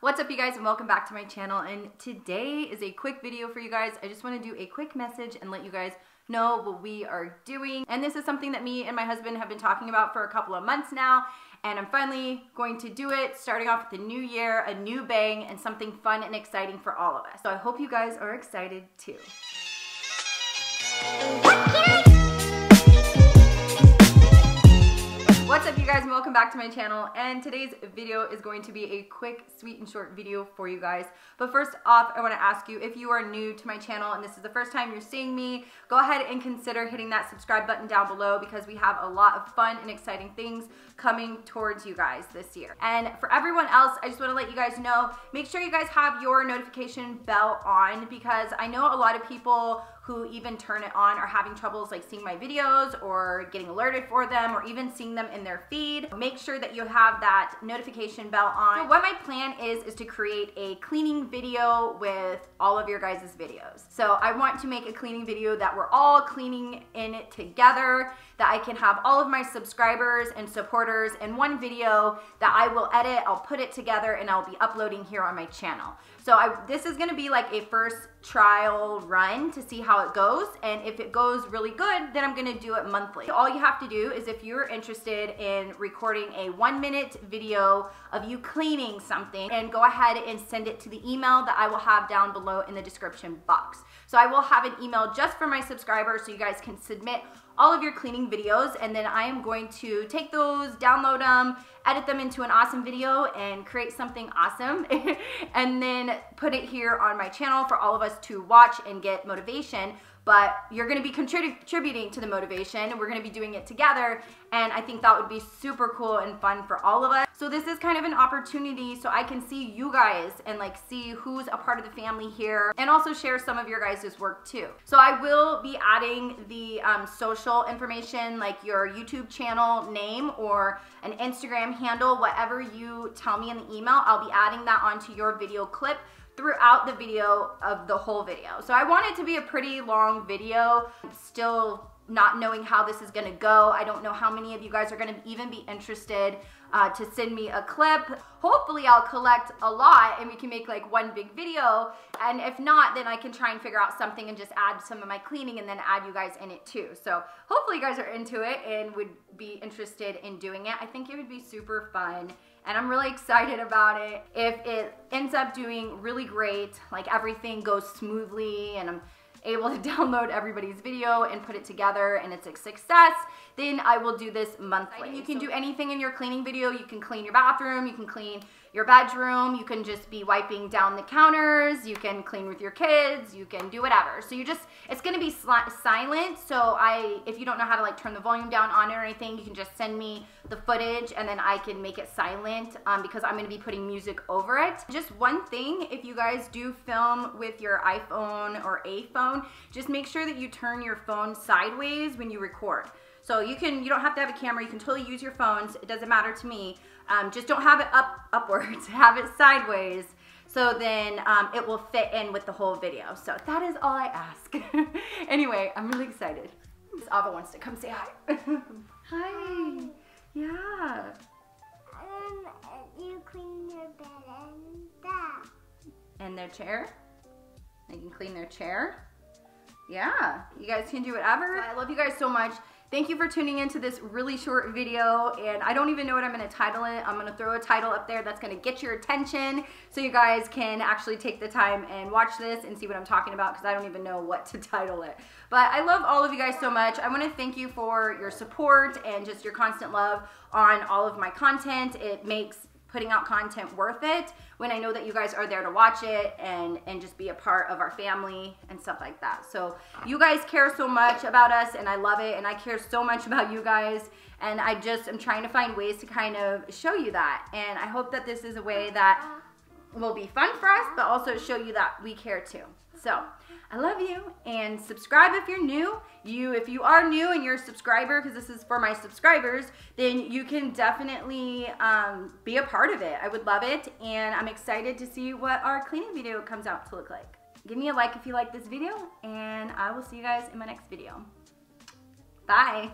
What's up, you guys, and welcome back to my channel. And today is a quick video for you guys. I just want to do a quick message and let you guys know what we are doing. And this is something that me and my husband have been talking about for a couple of months now, and I'm finally going to do it, starting off with the new year, a new bang, and something fun and exciting for all of us. So I hope you guys are excited too. What's up, you guys, and welcome back to my channel. And today's video is going to be a quick, sweet, and short video for you guys. But first off, I want to ask you, if you are new to my channel and this is the first time you're seeing me, go ahead and consider hitting that subscribe button down below, because we have a lot of fun and exciting things coming towards you guys this year. And for everyone else, I just want to let you guys know, make sure you guys have your notification bell on, because I know a lot of people who even turn it on are having troubles like seeing my videos or getting alerted for them or even seeing them in their feed. Make sure that you have that notification bell on. So what my plan is to create a cleaning video with all of your guys' videos. So I want to make a cleaning video that we're all cleaning in it together, that I can have all of my subscribers and supporters in one video that I will edit, I'll put it together, and I'll be uploading here on my channel. So this is gonna be like a first trial run to see how it goes, and if it goes really good, then I'm gonna do it monthly. All you have to do is, if you're interested in recording a 1-minute video of you cleaning something, and go ahead and send it to the email that I will have down below in the description box. So I will have an email just for my subscribers, so you guys can submit all of your cleaning videos, and then I am going to take those, download them, edit them into an awesome video, and create something awesome, and then put it here on my channel for all of us to watch and get motivation. But you're gonna be contributing to the motivation, and we're gonna be doing it together, and I think that would be super cool and fun for all of us. So this is kind of an opportunity so I can see you guys and like see who's a part of the family here, and also share some of your guys' work too. So I will be adding the social information, like your YouTube channel name or an Instagram handle, whatever you tell me in the email, I'll be adding that onto your video clip throughout the video of the whole video. So I want it to be a pretty long video, still not knowing how this is gonna go. I don't know how many of you guys are gonna even be interested to send me a clip. Hopefully I'll collect a lot and we can make like one big video, and if not, then I can try and figure out something and just add some of my cleaning and then add you guys in it too. So hopefully you guys are into it and would be interested in doing it. I think it would be super fun, and I'm really excited about it. If it ends up doing really great, like everything goes smoothly and I'm able to download everybody's video and put it together and it's a success, then I will do this monthly. You can do anything in your cleaning video. You can clean your bathroom, you can clean your bedroom, you can just be wiping down the counters, you can clean with your kids, you can do whatever. So it's gonna be silent, so if you don't know how to like turn the volume down on it or anything, you can just send me the footage and then I can make it silent because I'm gonna be putting music over it. Just one thing, if you guys do film with your iPhone or a phone, just make sure that you turn your phone sideways when you record. So you don't have to have a camera, you can totally use your phones, it doesn't matter to me. Just don't have it upwards, have it sideways, so then it will fit in with the whole video. So that is all I ask. Anyway, I'm really excited. Ava wants to come say hi. Hi. Yeah. You clean your bed and that. And their chair? They can clean their chair? Yeah, you guys can do whatever. I love you guys so much. Thank you for tuning into this really short video, and I don't even know what I'm gonna title it. I'm gonna throw a title up there that's gonna get your attention so you guys can actually take the time and watch this and see what I'm talking about, because I don't even know what to title it. But I love all of you guys so much. I wanna thank you for your support and just your constant love on all of my content. It makes putting out content worth it when I know that you guys are there to watch it and just be a part of our family and stuff like that. So you guys care so much about us, and I love it, and I care so much about you guys, and I just am trying to find ways to kind of show you that. And I hope that this is a way that will be fun for us, but also show you that we care too. So I love you, and subscribe if you're new. If you are new and you're a subscriber, because this is for my subscribers, then you can definitely be a part of it. I would love it, and I'm excited to see what our cleaning video comes out to look like. Give me a like if you like this video, and I will see you guys in my next video. Bye.